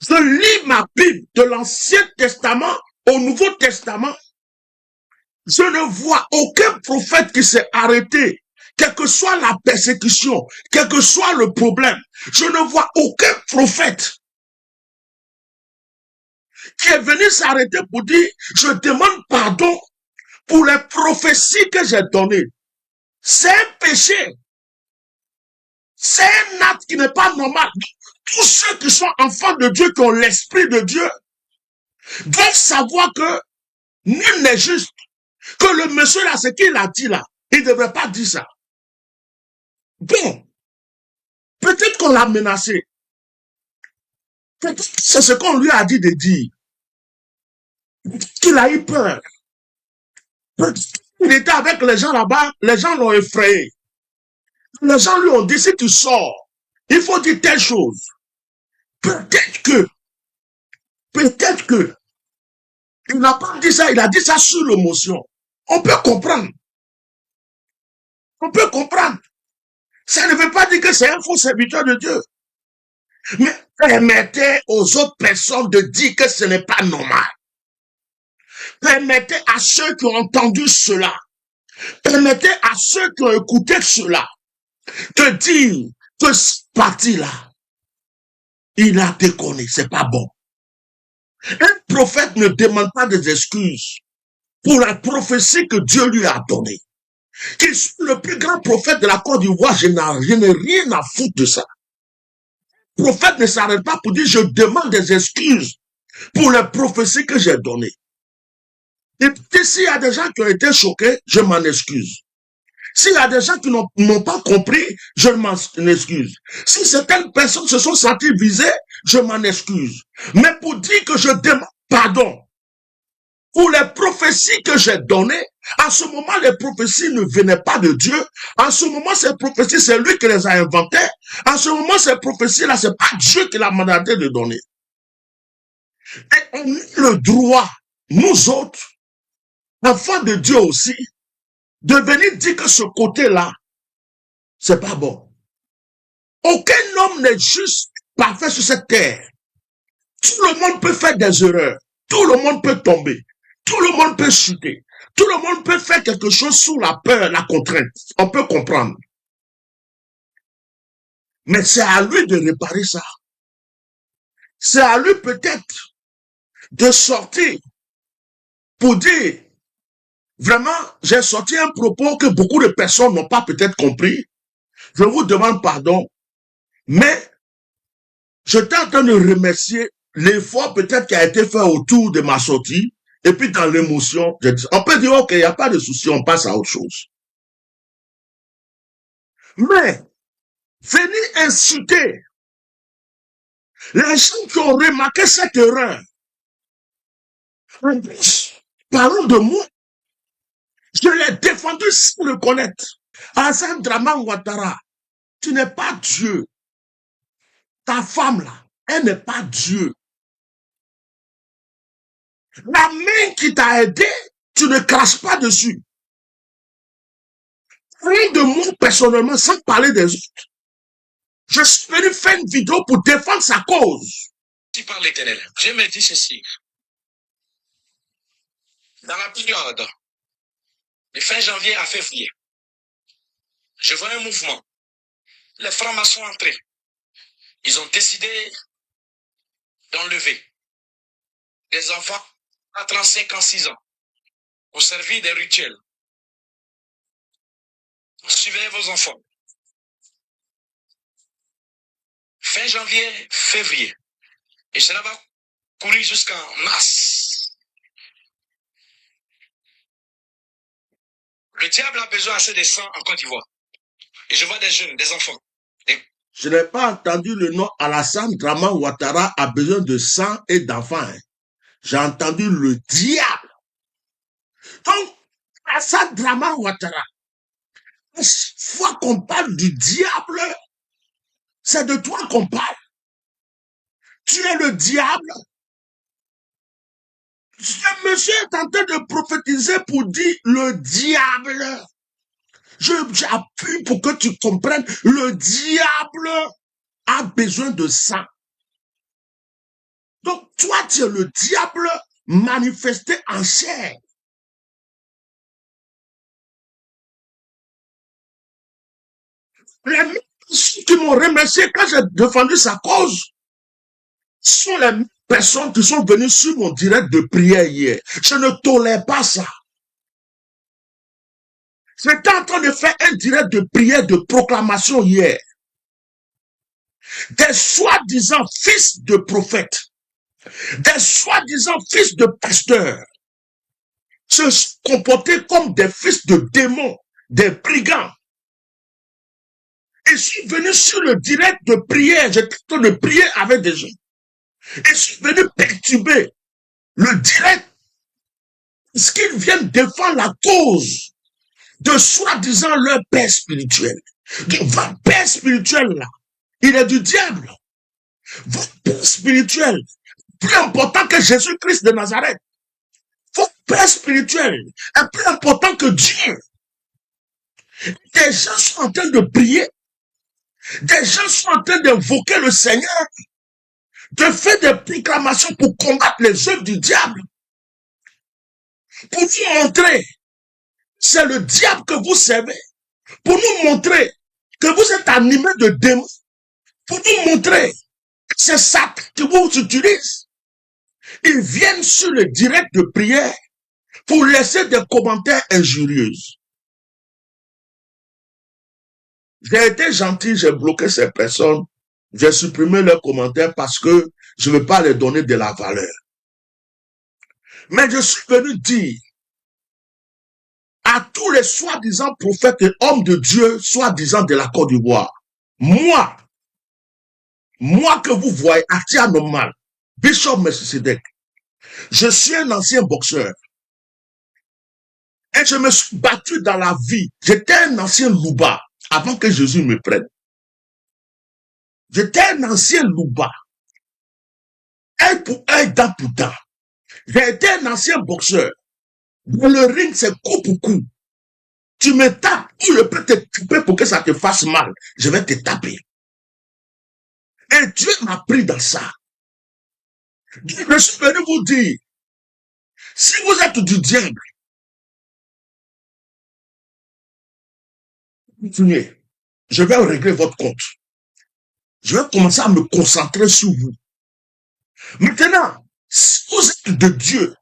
Je lis ma Bible de l'Ancien Testament au Nouveau Testament. Je ne vois aucun prophète qui s'est arrêté, quelle que soit la persécution, quel que soit le problème. Je ne vois aucun prophète qui est venu s'arrêter pour dire, je demande pardon pour les prophéties que j'ai données. C'est un péché. C'est un acte qui n'est pas normal. Tous ceux qui sont enfants de Dieu, qui ont l'Esprit de Dieu, doivent savoir que nul n'est juste. Que le monsieur là, ce qu'il a dit là, il ne devrait pas dire ça. Bon, peut-être qu'on l'a menacé. Peut-être que c'est ce qu'on lui a dit de dire. Qu'il a eu peur. Il était avec les gens là-bas, les gens l'ont effrayé. Les gens lui ont dit, si tu sors, il faut dire telle chose. Peut-être que, il n'a pas dit ça, il a dit ça sur l'émotion. On peut comprendre. On peut comprendre. Ça ne veut pas dire que c'est un faux serviteur de Dieu. Mais permettez aux autres personnes de dire que ce n'est pas normal. Permettez à ceux qui ont entendu cela, permettez à ceux qui ont écouté cela, de dire que ce parti-là, il a déconné, c'est pas bon. Un prophète ne demande pas des excuses pour la prophétie que Dieu lui a donnée. Qu'il soit le plus grand prophète de la Côte d'Ivoire, je n'ai rien à foutre de ça. Le prophète ne s'arrête pas pour dire, je demande des excuses pour les prophéties que j'ai données. Et s'il y a des gens qui ont été choqués, je m'en excuse. S'il y a des gens qui n'ont pas compris, je m'en excuse. Si certaines personnes se sont senties visées, je m'en excuse. Mais pour dire que je demande pardon pour les prophéties que j'ai données, à ce moment, les prophéties ne venaient pas de Dieu. En ce moment, ces prophéties, c'est lui qui les a inventées. En ce moment, ces prophéties-là, c'est pas Dieu qui l'a mandaté de donner. Et on a le droit, nous autres, enfants de Dieu aussi, de venir dire que ce côté-là, c'est pas bon. Aucun homme n'est juste parfait sur cette terre. Tout le monde peut faire des erreurs. Tout le monde peut tomber. Tout le monde peut chuter. Tout le monde peut faire quelque chose sous la peur, la contrainte. On peut comprendre. Mais c'est à lui de réparer ça. C'est à lui peut-être de sortir pour dire, vraiment, j'ai sorti un propos que beaucoup de personnes n'ont pas peut-être compris. Je vous demande pardon, mais je suis en train de remercier l'effort peut-être qui a été fait autour de ma sortie, et puis dans l'émotion, on peut dire, ok, il n'y a pas de souci, on passe à autre chose. Mais, venir insulter les gens qui ont remarqué cette erreur, en plus, parlons de moi, je l'ai défendu sans le connaître. Alassane Dramane Ouattara, tu n'es pas Dieu. Ta femme là, elle n'est pas Dieu. La main qui t'a aidé, tu ne craches pas dessus. Rien de moi personnellement, sans parler des autres. Je suis venu faire une vidéo pour défendre sa cause. Si par l'Éternel, je me dis ceci. Dans la période de fin janvier à février, je vois un mouvement. Les francs-maçons entrés. Ils ont décidé d'enlever des enfants à 35 ans, 6 ans, pour servir des rituels. Suivez vos enfants. Fin janvier, février. Et cela va courir jusqu'en mars. Le diable a besoin assez de sang en Côte d'Ivoire. Et je vois des jeunes, des enfants. Je n'ai pas entendu le nom Alassane Dramane Ouattara a besoin de sang et d'enfants. Hein. J'ai entendu le diable. Donc, Alassane Dramane Ouattara, chaque fois qu'on parle du diable, c'est de toi qu'on parle. Tu es le diable. Ce monsieur est en train de prophétiser pour dire le diable. J'appuie pour que tu comprennes. Le diable a besoin de sang. Donc, toi, tu es le diable manifesté en chair. Les mêmes qui m'ont remercié quand j'ai défendu sa cause sont les mêmes personnes qui sont venues sur mon direct de prière hier. Je ne tolère pas ça. J'étais en train de faire un direct de prière de proclamation hier. Des soi-disant fils de prophètes, des soi-disant fils de pasteurs, se comportaient comme des fils de démons, des brigands. Ils sont venus sur le direct de prière. J'étais en train de prier avec des gens. Ils sont venus perturber le direct parce qu'ils viennent défendre la cause de soi-disant leur père spirituel. Donc, votre père spirituel, là, il est du diable. Votre père spirituel, plus important que Jésus-Christ de Nazareth. Votre père spirituel est plus important que Dieu. Des gens sont en train de prier. Des gens sont en train d'invoquer le Seigneur, de faire des proclamations pour combattre les œuvres du diable. Pour vous montrer, c'est le diable que vous servez. Pour nous montrer que vous êtes animé de démons. Pour nous montrer que c'est ça que vous utilisez. Ils viennent sur le direct de prière pour laisser des commentaires injurieux. J'ai été gentil, j'ai bloqué ces personnes, j'ai supprimé leurs commentaires parce que je ne veux pas les donner de la valeur. Mais je suis venu dire à tous les soi-disant prophètes et hommes de Dieu, soi-disant de la Côte d'Ivoire, moi que vous voyez, Atia Normal, Bishop Melchizedek, je suis un ancien boxeur. Et je me suis battu dans la vie. J'étais un ancien louba avant que Jésus me prenne. J'étais un ancien louba. Œil pour œil, dent pour dent. J'ai été un ancien boxeur. Dans le ring, c'est coup pour coup. Tu me tapes, ou je peux te taper pour que ça te fasse mal. Je vais te taper. Et Dieu m'a pris dans ça. Je suis venu vous dire, si vous êtes du diable, continuez. Je vais régler votre compte. Je vais commencer à me concentrer sur vous. Maintenant, si vous êtes de Dieu,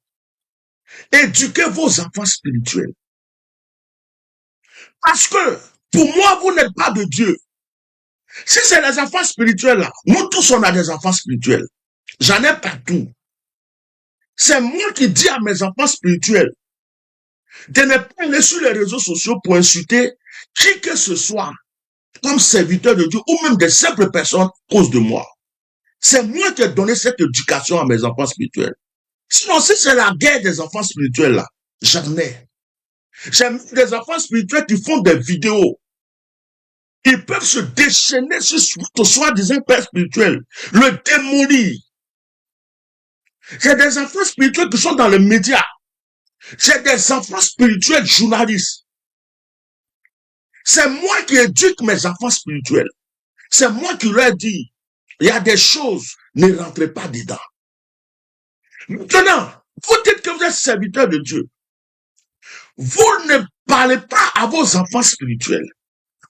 éduquez vos enfants spirituels. Parce que, pour moi, vous n'êtes pas de Dieu. Si c'est les enfants spirituels là, nous tous on a des enfants spirituels. J'en ai partout. C'est moi qui dis à mes enfants spirituels de ne pas aller sur les réseaux sociaux pour insulter qui que ce soit comme serviteur de Dieu ou même des simples personnes à cause de moi. C'est moi qui ai donné cette éducation à mes enfants spirituels. Sinon, si c'est la guerre des enfants spirituels là, j'en ai. J'ai des enfants spirituels qui font des vidéos. Ils peuvent se déchaîner sur ce soi-disant père spirituel, le démolir. J'ai des enfants spirituels qui sont dans les médias. J'ai des enfants spirituels journalistes. C'est moi qui éduque mes enfants spirituels. C'est moi qui leur dis, il y a des choses, ne rentrez pas dedans. Maintenant, vous dites que vous êtes serviteur de Dieu. Vous ne parlez pas à vos enfants spirituels.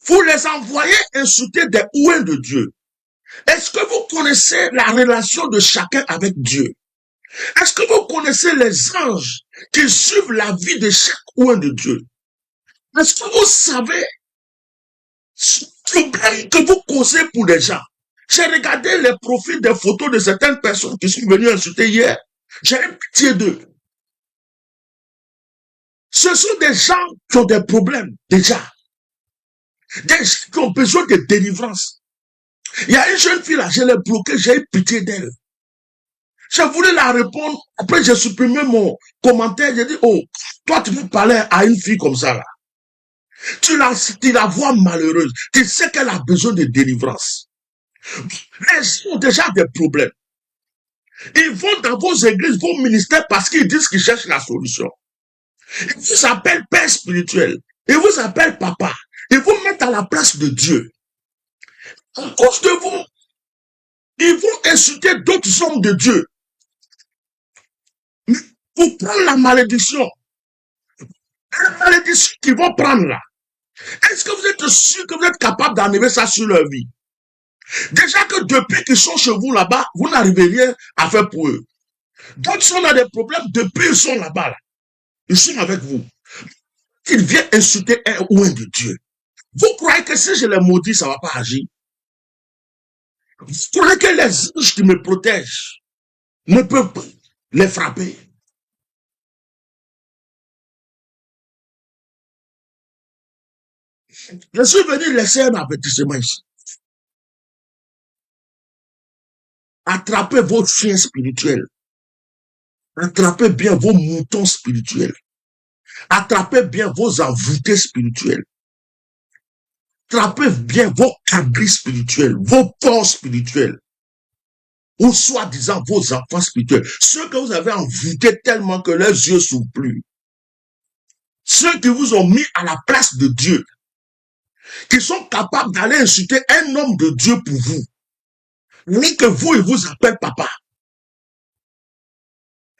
Vous les envoyez insulter des ouins de Dieu. Est-ce que vous connaissez la relation de chacun avec Dieu? Est-ce que vous connaissez les anges qui suivent la vie de chaque ouin de Dieu? Est-ce que vous savez ce problème que vous causez pour les gens? J'ai regardé les profils des photos de certaines personnes qui sont venues insulter hier. J'ai eu pitié d'eux. Ce sont des gens qui ont des problèmes, déjà. Des gens qui ont besoin de délivrance. Il y a une jeune fille là, je l'ai bloquée, j'ai eu pitié d'elle. Je voulais la répondre, après j'ai supprimé mon commentaire, j'ai dit, oh, toi tu veux parler à une fille comme ça là. Tu la vois malheureuse, tu sais qu'elle a besoin de délivrance. Les gens ont déjà des problèmes. Ils vont dans vos églises, vos ministères parce qu'ils disent qu'ils cherchent la solution. Ils vous appellent père spirituel, ils vous appellent papa, ils vous mettent à la place de Dieu. À cause de vous, ils vont insulter d'autres hommes de Dieu. Mais pour prendre la malédiction qu'ils vont prendre là, est-ce que vous êtes sûr que vous êtes capable d'enlever ça sur leur vie? Déjà que depuis qu'ils sont chez vous là-bas, vous n'arrivez rien à faire pour eux. Donc, si on a des problèmes, depuis ils sont là-bas, là, ils sont avec vous. Ils viennent insulter un ou un de Dieu. Vous croyez que si je les maudis, ça ne va pas agir? Vous croyez que les anges qui me protègent ne peuvent pas les frapper? Je suis venu laisser un avertissement ici. Attrapez vos chiens spirituels. Attrapez bien vos moutons spirituels. Attrapez bien vos envoûtés spirituels. Attrapez bien vos cabris spirituels, vos porcs spirituels. Ou soi-disant vos enfants spirituels. Ceux que vous avez envoûtés tellement que leurs yeux s'ouvrent plus. Ceux qui vous ont mis à la place de Dieu. Qui sont capables d'aller insulter un homme de Dieu pour vous. Ni que vous, ils vous appellent papa.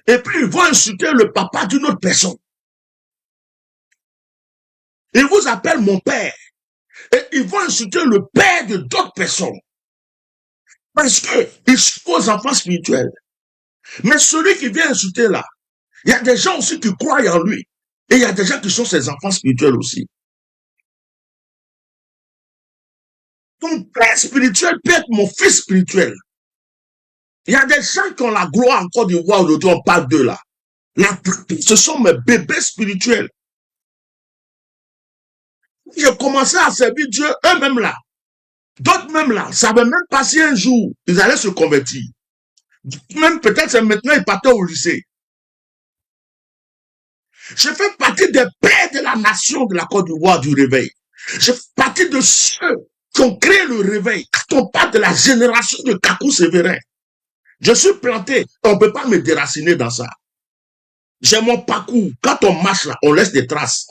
Et puis, ils vont insulter le papa d'une autre personne. Ils vous appellent mon père. Et ils vont insulter le père de d'autres personnes. Parce qu'ils sont vos enfants spirituels. Mais celui qui vient insulter là, il y a des gens aussi qui croient en lui. Et il y a des gens qui sont ses enfants spirituels aussi. Ton père spirituel peut être mon fils spirituel. Il y a des gens qui ont la gloire en Côte d'Ivoire aujourd'hui, on parle d'eux là. Ce sont mes bébés spirituels. J'ai commencé à servir Dieu, eux-mêmes là. D'autres même là, ça ne savait même pas si un jour, ils allaient se convertir. Même peut-être c'est maintenant, ils partaient au lycée. Je fais partie des pères de la nation de la Côte d'Ivoire du réveil. Je fais partie de ceux qui ont créé le réveil. Quand on parle de la génération de Kakou Sévérin, je suis planté, on ne peut pas me déraciner dans ça. J'ai mon parcours. Quand on marche là, on laisse des traces.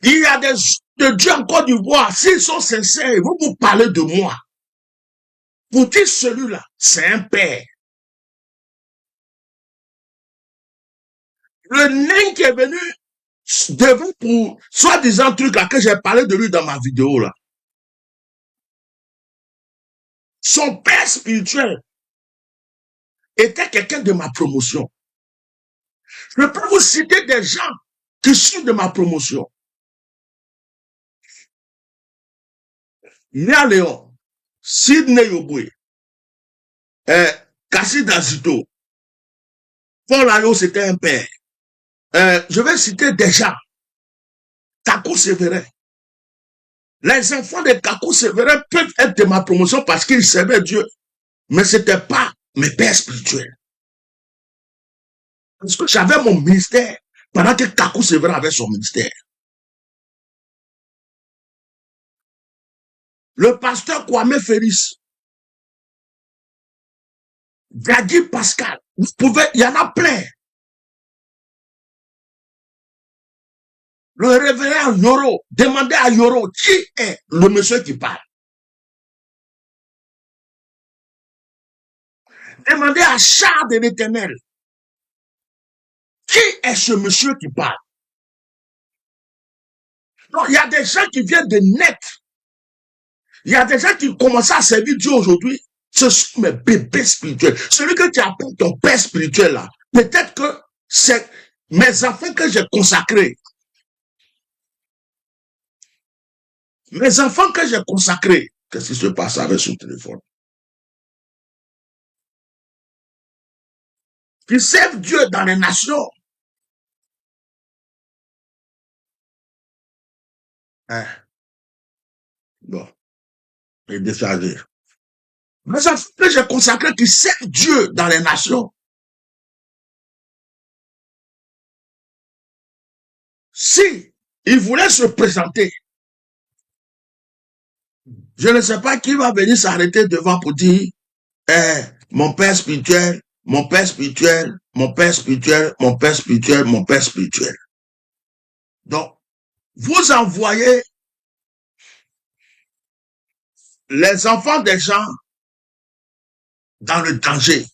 Il y a des de Dieu en Côte d'Ivoire, s'ils sont sincères, ils vont vous parler de moi. Pour dire celui-là, c'est un père. Le nain qui est venu devant pour soi-disant truc là que j'ai parlé de lui dans ma vidéo là. Son père spirituel était quelqu'un de ma promotion. Je peux vous citer des gens qui sont de ma promotion. Nia Léon, Sidney Yoboué, Kassi Dazito, Paul Ayo, c'était un père. Je vais citer des gens. Kakou Sévérin. Les enfants de Kakou Sévérin peuvent être de ma promotion parce qu'ils servaient Dieu. Mais ce n'était pas mes pères spirituels. Parce que j'avais mon ministère pendant que Kakou Sévérin avait son ministère. Le pasteur Kwame Félix, Gadi Pascal, vous pouvez, il y en a plein. Le révérend Yoro, demandez à Yoro qui est le monsieur qui parle. Demandez à Charles de l'Éternel, qui est ce monsieur qui parle. Donc, il y a des gens qui viennent de net. Il y a des gens qui commencent à servir Dieu aujourd'hui. Ce sont mes bébés spirituels. Celui que tu appelles ton père spirituel là, peut-être que c'est mes enfants que j'ai consacrés. Mes enfants que j'ai consacrés. Qu'est-ce qui se passe avec ce téléphone? Qui servent Dieu dans les nations. Hein? Bon. Et déchargé. Mes enfants que j'ai consacrés qui servent Dieu dans les nations. Si ils voulaient se présenter, je ne sais pas qui va venir s'arrêter devant pour dire mon père spirituel, mon père spirituel, mon père spirituel, mon père spirituel, mon père spirituel. Donc, vous envoyez les enfants des gens dans le danger.